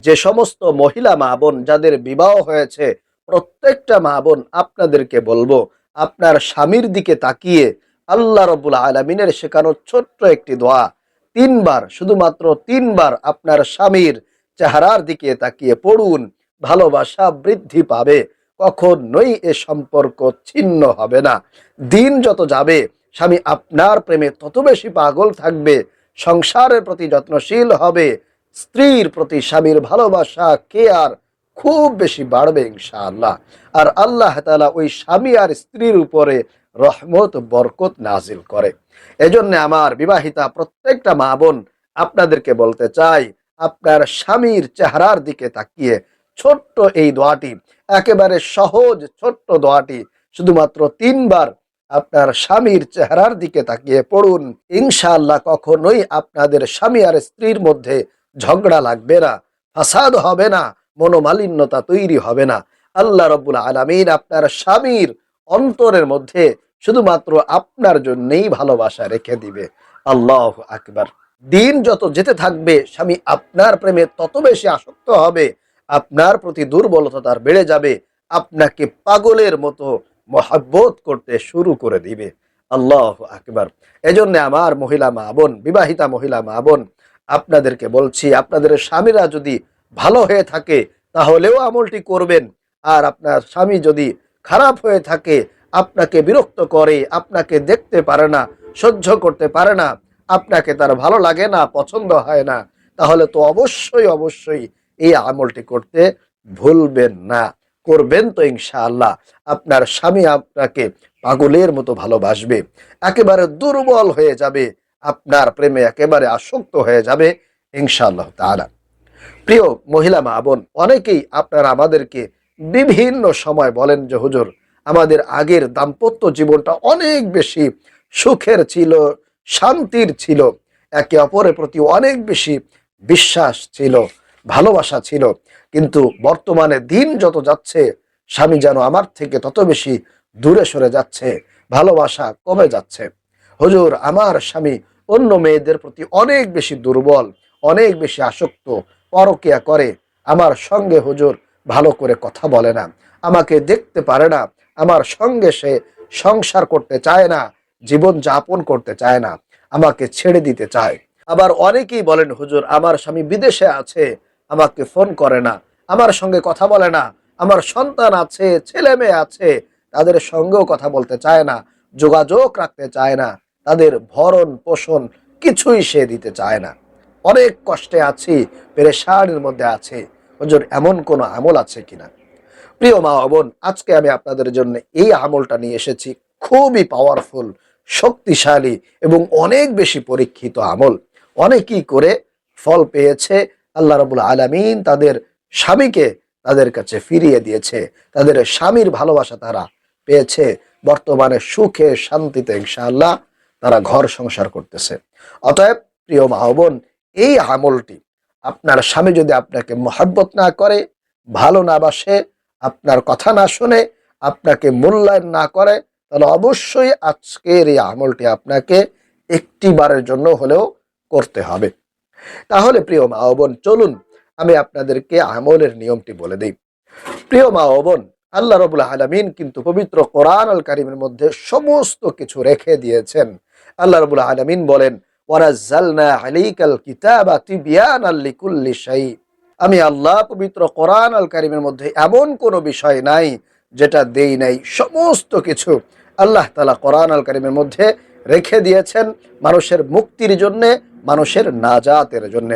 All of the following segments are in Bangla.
যে সমস্ত মহিলা মা বোন যাদের বিবাহ হয়েছে, প্রত্যেকটা মা বোন আপনাদেরকে বলবো, আপনার স্বামীর দিকে তাকিয়ে আল্লাহ রাব্বুল আলামিনের শেখানো ছোট্ট একটি দোয়া তিনবার, শুধুমাত্র তিনবার আপনার স্বামীর চেহারার দিকে তাকিয়ে পড়ুন। ভালোবাসা বৃদ্ধি পাবে, কখনোই এ সম্পর্ক ছিন্ন হবে না। দিন যত যাবে স্বামী আপনার প্রেমে তত বেশি পাগল থাকবে, সংসারের প্রতি যত্নশীল হবে, স্ত্রীর প্রতি স্বামীর ভালোবাসা কেয়ার খুব বেশি বাড়বে ইনশাআল্লাহ। আর আল্লাহ তাআলা ওই স্বামী আর স্ত্রীর উপরে রহমত বরকত নাজিল করে। এজন্য আমার বিবাহিতা প্রত্যেকটা মা বোন আপনাদেরকে বলতে চাই, আপনার স্বামীর চেহারার দিকে তাকিয়ে ছোট্ট এই দোয়াটি, একেবারে সহজ ছোট্ট দোয়াটি শুধুমাত্র তিনবার আপনার স্বামীর চেহারার দিকে তাকিয়ে পড়ুন। ইনশাআল্লাহ কখনোই আপনাদের স্বামী আর স্ত্রীর মধ্যে ঝগড়া লাগবে না, ফাসাদ হবে না, মনোমালিন্যতা তৈরি হবে না। আল্লাহ রাব্বুল আলামিন আপনার স্বামীর অন্তরের মধ্যে শুধুমাত্র আপনার জন্যই ভালোবাসা রেখে দিবে। আল্লাহু আকবার। দিন যত যেতে থাকবে স্বামী আপনার প্রেমে তত বেশি আসক্ত হবে, আপনার প্রতি দুর্বলতা তার বেড়ে যাবে, আপনাকে পাগলের মতো মহাব্বত করতে শুরু করে দিবে। আল্লাহু আকবার। এজন্য আমার মহিলা মা বোন, বিবাহিতা মহিলা মা বোন, আপনাদেরকে বলছি, আপনাদের স্বামীরা যদি ভালো হয়ে থাকে তাহলেও আমলটি করবেন। আর আপনার স্বামী যদি খারাপ হয়ে থাকে, আপনাকে বিরক্ত করে, আপনাকে দেখতে পারে না, সহ্য করতে পারে না, আপনাকে তার ভালো লাগে না, পছন্দ হয় না, তাহলে তো অবশ্যই অবশ্যই এই আমলটি করতে ভুলবেন না। করবেন তো ইনশাআল্লাহ আপনার স্বামী আপনাকে পাগলের মতো ভালোবাসবে, একেবারে দুর্বল হয়ে যাবে, আপনার প্রেমে একেবারে আসক্ত হয়ে যাবে ইনশাআল্লাহ তাআলা। প্রিয় মহিলা মা বোন, অনেকেই আপনারা আমাদেরকে বিভিন্ন সময় বলেন যে হুজুর, আমাদের আগের দাম্পত্য জীবনটা অনেক বেশি সুখের ছিল, শান্তির ছিল, একে অপরের প্রতি অনেক বেশি বিশ্বাস ছিল, ভালোবাসা ছিল, কিন্তু বর্তমানে দিন যত যাচ্ছে স্বামী যেন আমার থেকে তত বেশি দূরে সরে যাচ্ছে, ভালোবাসা কমে যাচ্ছে। হুজুর, আমার স্বামী অন্য মেয়েদের প্রতি অনেক বেশি দুর্বল, অনেক বেশি আসক্ত, পরকিয়া করে, আমার সঙ্গে হুজুর ভালো করে কথা বলে না, আমাকে দেখতে পারে না, আমার সঙ্গে সে সংসার করতে চায় না, জীবন যাপন করতে চায় না, আমাকে ছেড়ে দিতে চায়। আবার অনেকেই বলেন হুজুর, আমার স্বামী বিদেশে আছে, আমাকে ফোন করে না, আমার সঙ্গে কথা বলে না, আমার সন্তান আছে, ছেলে মেয়ে আছে, তাদের সঙ্গেও কথা বলতে চায় না, যোগাযোগ রাখতে চায় না, তাদের ভরণ পোষণ কিছুই সে দিতে চায় না, অনেক কষ্টে আছি, পেরেশানির মধ্যে আছে। হুজুর, এমন কোনো আমল আছে কিনা? প্রিয় মা ও বোন, আজকে আমি আপনাদের জন্য এই আমলটা নিয়ে এসেছি, খুবই পাওয়ারফুল, শক্তিশালী এবং অনেক বেশি পরীক্ষিত আমল। অনেকেই করে ফল পেয়েছে, আল্লাহ রাব্বুল আলামিন তাদের স্বামীকে তাদের কাছে ফিরিয়ে দিয়েছে, তাদের স্বামীর ভালোবাসা তারা পেয়েছে, বর্তমানে সুখে শান্তিতে ইনশাআল্লাহ তারা ঘর সংসার করতেছে। অতএব প্রিয় মা ও বোন, এই আমলটি, আপনার স্বামী যদি আপনাকে মহব্বত না করে, ভালো না বাসে, আপনার কথা না শুনে, আপনাকে মূল্যায়ন না করে, তাহলে অবশ্যই আজকের এই আমলটি আপনাকে একটি বারের জন্য হলেও করতে হবে। তাহলে প্রিয় মা ও বোন, চলুন আমি আপনাদেরকে আমলের নিয়মটি বলে দিই। প্রিয় মা ও বোন, আল্লাহ রাব্বুল আলামিন কিন্তু পবিত্র কোরআন আল কারীমের মধ্যে সমস্ত কিছু রেখে দিয়েছেন। আল্লাহ রাব্বুল আলামিন বলেন, ওয়ানাজ্জালনা আলাইকাল কিতাবা তিবয়ানাল লিকুল্লি শাই। আমি আল্লাহ পবিত্র কোরআন আল কারীমের মধ্যে এমন কোনো বিষয় নাই যেটা দেই নাই, সমস্ত কিছু আল্লাহ তাআলা কোরআন আল কারীমের মধ্যে রেখে দিয়েছেন মানুষের মুক্তির জন্য, মানুষের নাজাতের জন্য।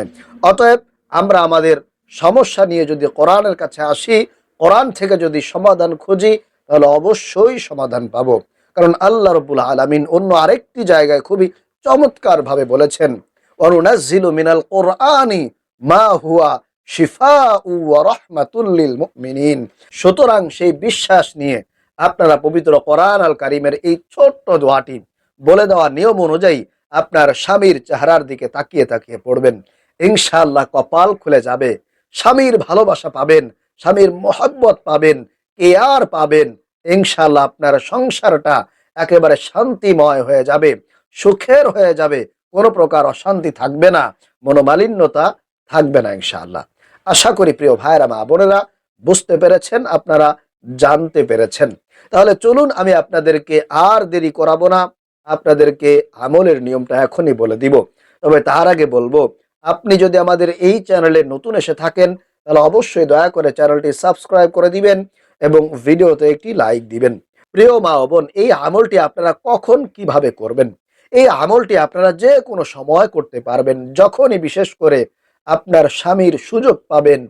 অতএব আমরা আমাদের সমস্যা নিয়ে যদি কোরআনের কাছে আসি, কোরআন থেকে যদি সমাধান খুঁজি, তাহলে অবশ্যই সমাধান পাবো। কারণ আল্লাহ রাব্বুল আলামিন অন্য আরেকটি জায়গায় খুবই চমৎকারভাবে বলেছেন, ওয়ানুনাজ্জিলু মিনাল কোরআনি মা হুয়া শিফাউ ওয়া রাহমাতুল লিল মুমিনিন। সুতরাং সেই বিশ্বাস নিয়ে আপনারা পবিত্র কোরআন আল কারীমের এই ছোট্ট দোয়াটি বলে দেওয়া নিয়ম অনুযায়ী আপনার স্বামীর চেহারার দিকে তাকিয়ে তাকিয়ে পড়বেন, ইনশাআল্লাহ কপাল খুলে যাবে, স্বামীর ভালোবাসা পাবেন, স্বামীর মহব্বত পাবেন, কেয়ার পাবেন। ইনশাআল্লাহ আপনার সংসারটা একেবারে শান্তিময় হয়ে যাবে, সুখের হয়ে যাবে, কোনো প্রকার অশান্তি থাকবে না, মনোমালিন্যতা থাকবে না ইনশাআল্লাহ। আশা করি প্রিয় ভাইরা মা বোনেরা বুঝতে পেরেছেন, আপনারা জানতে পেরেছেন। তাহলে চলুন আমি আপনাদেরকে আর দেরি করাবো না, আপনাদেরকে আমলের নিয়মটা এখনই বলে দিব। তবে তার আগে বলবো, আপনি যদি আমাদের এই চ্যানেলে নতুন এসে থাকেন তাহলে অবশ্যই দয়া করে চ্যানেলটি সাবস্ক্রাইব করে দিবেন এবং ভিডিওতে একটি লাইক দিবেন। প্রিয় মা ও বোন, এই আমলটি আপনারা কখন কিভাবে করবেন? এই আমলটি আপনারা যে কোনো সময় করতে পারবেন, যখনই, বিশেষ করে আপনার স্বামীর সুযোগ পাবেন,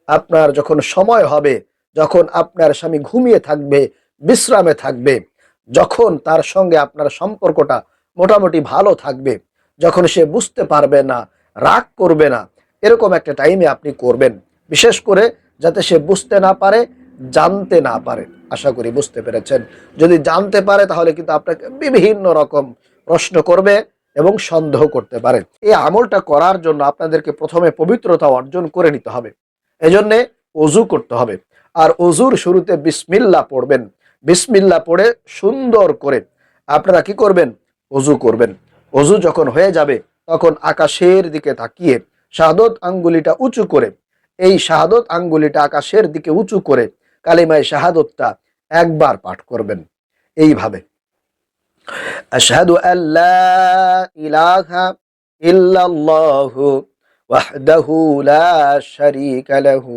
আপনার যখন সময় হবে, যখন আপনার স্বামী ঘুমিয়ে থাকবে, বিশ্রামে থাকবে, যখন তার সঙ্গে আপনার সম্পর্কটা মোটামুটি ভালো থাকবে, যখন সে বুঝতে পারবে না, রাগ করবে না, এরকম একটা টাইমে আপনি করবেন। বিশেষ করে যাতে সে বুঝতে না পারে, জানতে না পারে। আশা করি বুঝতে পেরেছেন। যদি জানতে পারে তাহলে কিন্তু আপনাকে বিভিন্ন রকম প্রশ্ন করবে এবং সন্দেহ করতে পারে। এই আমলটা করার জন্য আপনাদেরকে প্রথমে পবিত্রতা অর্জন করে নিতে হবে। এজন্যে অজু করতে হবে। আর অজুর শুরুতে বিসমিল্লাহ পড়বেন। বিসমিল্লাহ পড়ে সুন্দর করে আপনারা কি করবেন? অজু করবেন। অজু যখন হয়ে যাবে তখন আকাশের দিকে তাকিয়ে শাহাদত আঙ্গুলিটা উঁচু করে, এই শাহাদত আঙ্গুলিটা আকাশের দিকে উঁচু করে কালিমায়ে শাহাদতটা একবার পাঠ করবেন এইভাবে, আশহাদু আল্লা ইলাহা ইল্লাল্লাহু ওয়াহদাহু লা শারীকা লাহু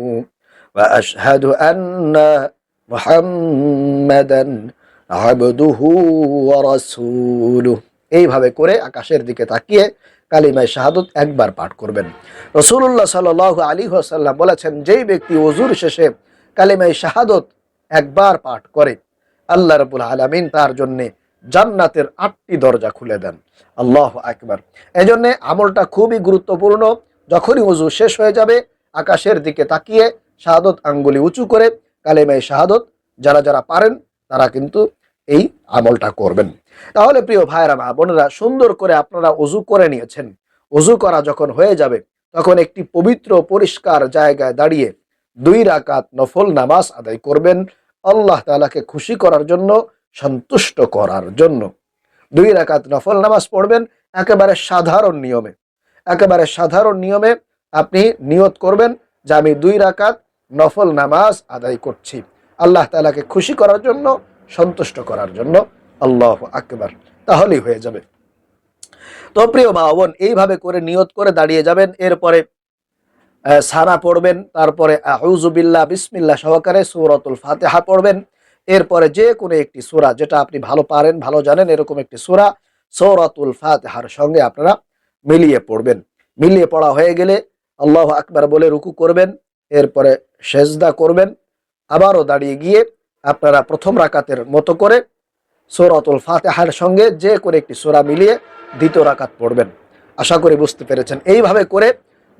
ওয়া আশহাদু আন্না মুহাম্মাদান আবদুহু ওয়া রাসূলুহু। এইভাবে করে আকাশের দিকে তাকিয়ে কালিমায়ে শাহাদত একবার পাঠ করবেন। রাসূলুল্লাহ সাল্লাল্লাহু আলাইহি ওয়াসাল্লাম বলেছেন, যেই ব্যক্তি ওযুর শেষে কালিমায়ে শাহাদত একবার পাঠ করে, আল্লাহ রাব্বুল আলামিন তার জন্য জান্নাতের 8টি দরজা খুলে দেন। আল্লাহু আকবার। এজন্য আমলটা খুবই গুরুত্বপূর্ণ। যখনই ওযু শেষ হয়ে যাবে আকাশের দিকে তাকিয়ে শাহাদত আঙ্গুলি উঁচু করে কালিমায়ে শাহাদত যারা যারা পারেন তারা কিন্তু এই আমলটা করবেন। তাহলে প্রিয় ভাইরা মা বোনেরা, সুন্দর করে আপনারা ওযু করে নিয়েছেন। ওযু করা যখন হয়ে যাবে তখন একটি পবিত্র পরিষ্কার জায়গায় দাঁড়িয়ে 2 রাকাত নফল নামাজ আদায় করবেন, আল্লাহ তাআলাকে খুশি করার জন্য, সন্তুষ্ট করার জন্য 2 রাকাত নফল নামাজ পড়বেন। একেবারে সাধারণ নিয়মে, একেবারে সাধারণ নিয়মে আপনি নিয়ত করবেন যে আমি 2 রাকাত নফল নামাজ আদায় করছি আল্লাহ তাআলাকে খুশি করার জন্য, সন্তুষ্ট করার জন্য। আল্লাহু আকবার। তাহলেই হয়ে যাবে। তো প্রিয় মা বোন, এইভাবে করে নিয়ত করে দাঁড়িয়ে যাবেন। এরপরে সানা পড়বেন, তারপরে আউযু বিল্লাহ বিসমিল্লাহ সহকারে সূরাতুল ফাতিহা পড়বেন। এরপরে যে কোনো একটি সূরা যেটা আপনি ভালো পারেন, ভালো জানেন, এরকম একটি সূরা সূরাতুল ফাতিহার সঙ্গে আপনারা মিলিয়ে পড়বেন। মিলিয়ে পড়া হয়ে গেলে আল্লাহু আকবার বলে রুকু করবেন, এরপরে সেজদা করবেন। আবারও দাঁড়িয়ে গিয়ে আপনারা প্রথম রাকাতের মতো করে সূরাতুল ফাতিহার সঙ্গে যে কোনো একটি সূরা মিলিয়ে দ্বিতীয় রাকাত পড়বেন। আশা করি বুঝতে পেরেছেন। এইভাবে করে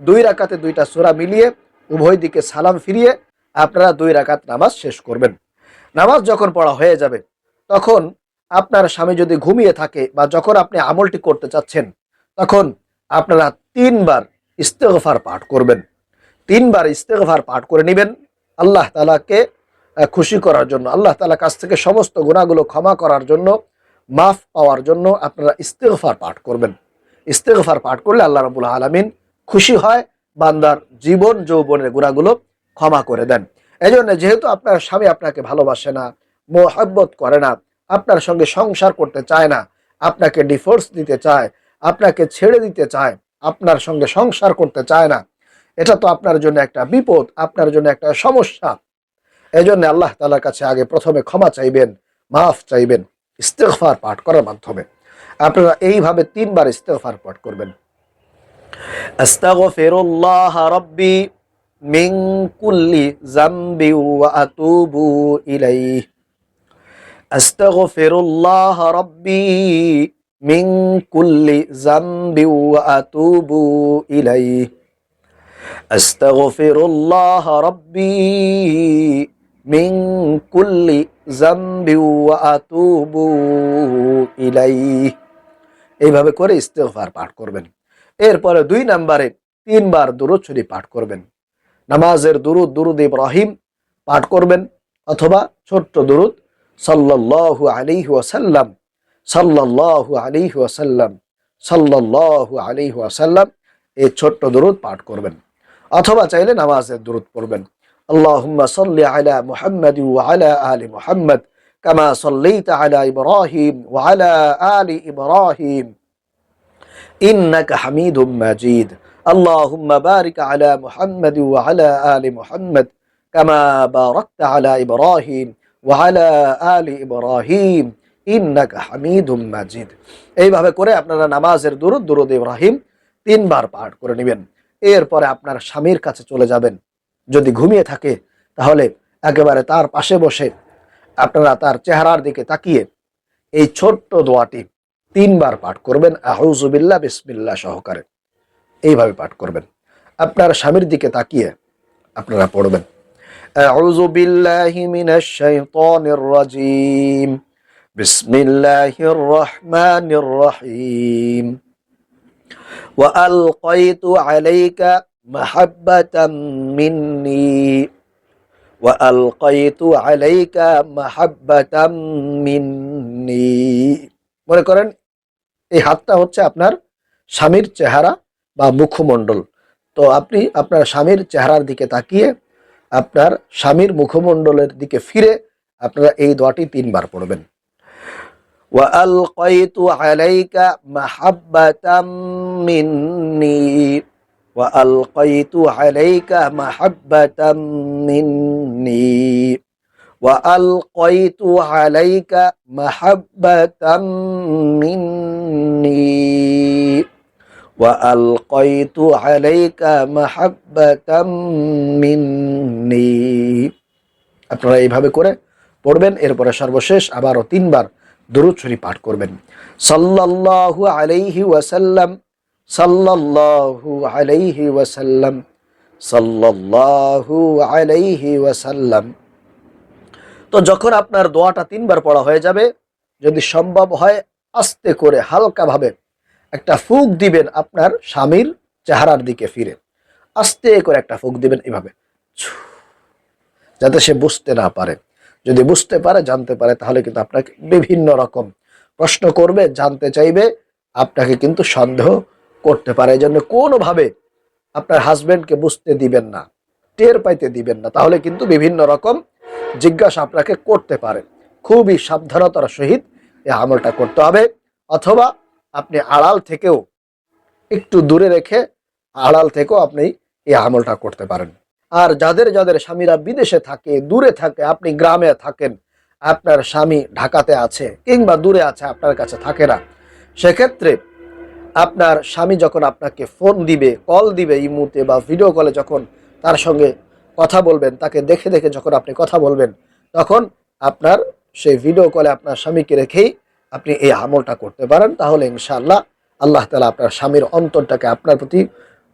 2 রাকাতে 2টা সূরা মিলিয়ে উভয় দিকে সালাম ফিরিয়ে আপনারা 2 রাকাত নামাজ শেষ করবেন। নামাজ যখন পড়া হয়ে যাবে তখন আপনার স্বামী যদি ঘুমিয়ে থাকে বা যখন আপনি আমলটি করতে চাচ্ছেন তখন আপনারা 3 বার ইস্তেগফার পাঠ করবেন। 3 বার ইস্তেগফার পাঠ করে নেবেন আল্লাহ তাআলাকে খুশি করার জন্য, আল্লাহ তাআলার কাছ থেকে সমস্ত গুনাহগুলো ক্ষমা করার জন্য, মাফ পাওয়ার জন্য আপনারা ইস্তেগফার পাঠ করবেন। ইস্তেগফার পাঠ করলে আল্লাহ রাব্বুল আলামিন খুশি হয়, বান্দার জীবন যৌবনের গুনাহগুলো ক্ষমা করে দেন। এজন্য যেহেতু আপনার স্বামী আপনাকে ভালোবাসে না, মোহাব্বত করে না, আপনার সঙ্গে সংসার করতে চায় না, আপনাকে ডিভোর্স দিতে চায়, আপনাকে ছেড়ে দিতে চায়, আপনার সঙ্গে সংসার করতে চায় না, এটা তো আপনার জন্য একটা বিপদ, আপনার জন্য একটা সমস্যা। এজন্য আল্লাহ তাআলার কাছে আগে প্রথমে ক্ষমা চাইবেন, মাফ চাইবেন ইস্তেগফার পাঠ করার মাধ্যমে। আপনারা এইভাবে 3 বার ইস্তেগফার পাঠ করবেন। আস্তাগফিরুল্লাহ রাব্বি মিন কুল্লি যামবি ওয়া আতুবু ইলাইহি। আস্তাগফিরুল্লাহ রাব্বি মিন কুল্লি যামবি ওয়া আতুবু ইলাইহি। আস্তাগফিরুল্লাহ রাব্বি মিন কুল্লি যামবি ওয়া আতুবু ইলাইহি। এইভাবে করে ইস্তেগফার পাঠ করবেন। এরপরে 2 নম্বরে 3 বার দুরূদ শরীফ পাঠ করবেন। নামাজের দুরূদ, দুরূদ ইব্রাহিম পাঠ করবেন অথবা ছোট্ট দুরূদ সাল্লাল্লাহু আলাইহি ওয়াসাল্লাম, সাল্লাল্লাহু আলাইহি ওয়াসাল্লাম, সাল্লাল্লাহু আলাইহি ওয়াসাল্লাম, এই ছোট্ট দুরূদ পাঠ করবেন। অথবা চাইলে নামাজের দুরূদ পড়বেন। আল্লাহুম্মা সাল্লি আলা মুহাম্মাদ ওয়া আলা আলি মুহাম্মাদ কামা সাল্লাইতা আলা ইব্রাহিম ওয়া আলা আলি ইব্রাহিম ইন্নাকা হামিদুম মাজিদ। আল্লাহুম্মা বারিক আলা মুহাম্মাদ ওয়া আলা আলি মুহাম্মাদ কামা বারাকতা আলা ইব্রাহিম ওয়া আলা আলি ইব্রাহিম ইন্নাকা হামিদুম মাজিদ। এইভাবে করে আপনারা নামাজের দুরূদ, দুরূদ ইব্রাহিম 3 বার পাঠ করে নেবেন। এরপরে আপনার স্বামীর কাছে চলে যাবেন। যদি ঘুমিয়ে থাকে তাহলে একেবারে তার পাশে বসে আপনারা তার চেহারার দিকে তাকিয়ে এই ছোট্ট দোয়াটি 3 বার পাঠ করবেন, আউযু বিল্লাহ বিসমিল্লাহ সহকারে। এইভাবে পাঠ করবেন। আপনার স্বামীর দিকে তাকিয়ে আপনারা পড়বেন, আউযু বিল্লাহি মিনাশ শাইতানির রাজীম, বিসমিল্লাহির রহমানির রহিম, ওয়া আলকাইতু আলাইকা মাহাব্বাতাম মিন্নি, ওয়া আলকাইতু আলাইকা মাহাব্বাতাম মিন্নি। মনে করেন এই হাতটা হচ্ছে আপনার স্বামীর চেহারা বা মুখমণ্ডল। তো আপনি আপনার স্বামীর চেহারার দিকে তাকিয়ে আপনার স্বামীর মুখমণ্ডলের দিকে ফিরে আপনারা এই দোয়াটি 3 বার পড়বেন, ওয়া আলকাইতু আলাইকা মাহাব্বাতাম মিন্নি, ওয়া আলকাইতু আলাইকা মাহাব্বাতাম মিন্নি, ওয়া আলকাইতু আলাইকা মাহাব্বাতাম মিন্নি, ওয়া আলকাইতু আলাইকা মাহাব্বাতাম মিন্নি। আপনারা এইভাবে করে পড়বেন। এরপরে সর্বশেষ আবারও 3 বার দুরূদ শরীফ পাঠ করবেন, সাল্লাল্লাহু আলাইহি ওয়াসাল্লাম, সাল্লাল্লাহু আলাইহি ওয়াসাল্লাম, সাল্লাল্লাহু আলাইহি ওয়াসাল্লাম। তো যখন আপনার দোয়াটা 3 বার পড়া হয়ে যাবে, যদি সম্ভব হয় আস্তে করে হালকাভাবে একটা ফুঁক দিবেন আপনার স্বামীর চেহারার দিকে ফিরে, আস্তে করে একটা ফুঁক দিবেন এভাবে, যাতে সে বুঝতে না পারে। যদি বুঝতে পারে, জানতে পারে, তাহলে কিন্তু আপনাকে বিভিন্ন রকম প্রশ্ন করবে, জানতে চাইবে, আপনাকে কিন্তু সন্দেহ করতে পারে। এই জন্য কোনোভাবে আপনার হাজবেন্ডকে বুঝতে দিবেন না, টের পাইতে দিবেন না, তাহলে কিন্তু বিভিন্ন রকম জিজ্ঞাসা আপনাকে করতে পারে। খুবই সাবধানতার সহিত এই আমলটা করতে হবে। অথবা আপনি আড়াল থেকেও একটু দূরে রেখে আড়াল থেকেও আপনি এই আমলটা করতে পারেন। আর যাদের যাদের স্বামীরা বিদেশে থাকে, দূরে থাকে, আপনি গ্রামে থাকেন, আপনার স্বামী ঢাকাতে আছে কিংবা দূরে আছে, আপনার কাছে থাকে না, সেক্ষেত্রে আপনার স্বামী যখন আপনাকে ফোন দিবে, কল দিবে ইমুতে বা ভিডিও কলে, যখন তার সঙ্গে কথা বলবেন, তাকে দেখে দেখে যখন আপনি কথা বলবেন, তখন আপনার সেই ভিডিও কলে আপনার স্বামীকে রেখেই আপনি এই আমলটা করতে পারেন। তাহলে ইনশাআল্লাহ আল্লাহ তাআলা আপনার স্বামীর অন্তরটাকে আপনার প্রতি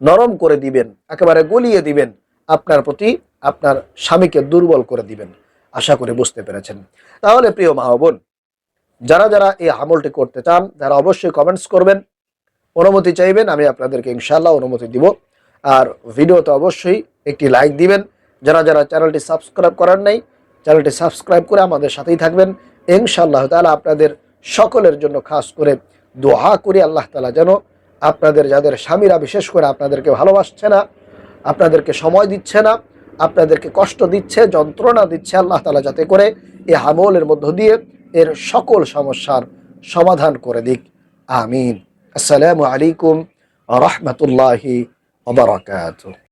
নরম করে দিবেন, একেবারে গলিয়ে দিবেন, আপনার প্রতি আপনার স্বামীকে দুর্বল করে দিবেন। আশা করি বুঝতে পেরেছেন। তাহলে প্রিয় মা ও বোন, যারা যারা এই আমলটি করতে চান, তারা অবশ্যই কমেন্টস করবেন, অনুমতি চাইবেন, আমি আপনাদেরকে ইনশাআল্লাহ অনুমতি দিব। আর ভিডিওতে অবশ্যই একটি লাইক দিবেন। যারা যারা চ্যানেলটি সাবস্ক্রাইব করেন নাই, চ্যানেলটি সাবস্ক্রাইব করে আমাদের সাথেই থাকবেন। ইনশাআল্লাহ তাআলা আপনাদের সকলের জন্য খাস করে দোয়া করি, আল্লাহ তাআলা যেন আপনাদের, যাদের স্বামীরা বিশেষ করে আপনাদেরকে ভালোবাসছে না, আপনাদেরকে সময় দিচ্ছে না, আপনাদেরকে কষ্ট দিচ্ছে, যন্ত্রণা দিচ্ছে, আল্লাহ তাআলা যাতে করে এই আমলের মধ্য দিয়ে এর সকল সমস্যার সমাধান করে দিক। আমিন। আসসালামু আলাইকুম ওয়া রাহমাতুল্লাহি ওয়া বারাকাতুহু।